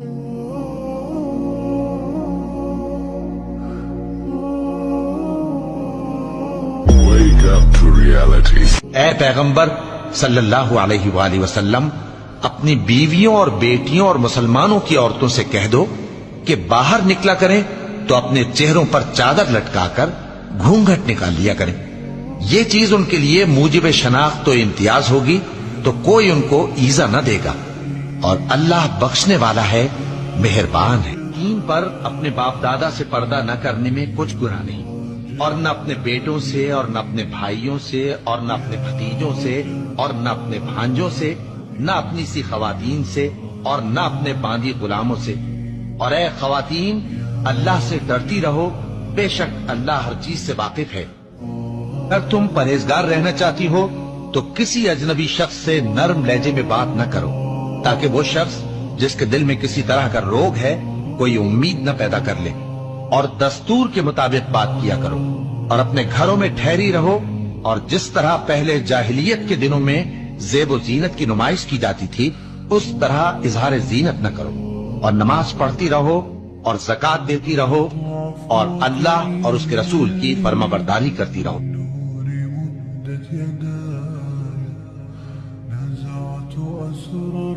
Wake up to reality. اے پیغمبر صلی اللہ علیہ وآلہ وسلم، اپنی بیویوں اور بیٹیوں اور مسلمانوں کی عورتوں سے کہہ دو کہ باہر نکلا کریں تو اپنے چہروں پر چادر لٹکا کر گھونگھٹ نکال لیا کریں۔ یہ چیز ان کے لیے موجب شناخت و امتیاز ہوگی تو کوئی ان کو ایذا نہ دے گا، اور اللہ بخشنے والا ہے، مہربان ہے۔ دین پر اپنے باپ دادا سے پردہ نہ کرنے میں کچھ گناہ نہیں، اور نہ اپنے بیٹوں سے، اور نہ اپنے بھائیوں سے، اور نہ اپنے بھتیجوں سے، اور نہ اپنے بھانجوں سے، نہ اپنی سی خواتین سے، اور نہ اپنے باندی غلاموں سے۔ اور اے خواتین، اللہ سے ڈرتی رہو، بے شک اللہ ہر چیز سے واقف ہے۔ اگر تم پرہیزگار رہنا چاہتی ہو تو کسی اجنبی شخص سے نرم لہجے میں بات نہ کرو، تاکہ وہ شخص جس کے دل میں کسی طرح کا روگ ہے کوئی امید نہ پیدا کر لے، اور دستور کے مطابق بات کیا کرو، اور اپنے گھروں میں ٹھہری رہو، اور جس طرح پہلے جاہلیت کے دنوں میں زیب و زینت کی نمائش کی جاتی تھی اس طرح اظہار زینت نہ کرو، اور نماز پڑھتی رہو اور زکوٰۃ دیتی رہو، اور اللہ اور اس کے رسول کی فرما برداری کرتی رہو۔ نزعت أسرار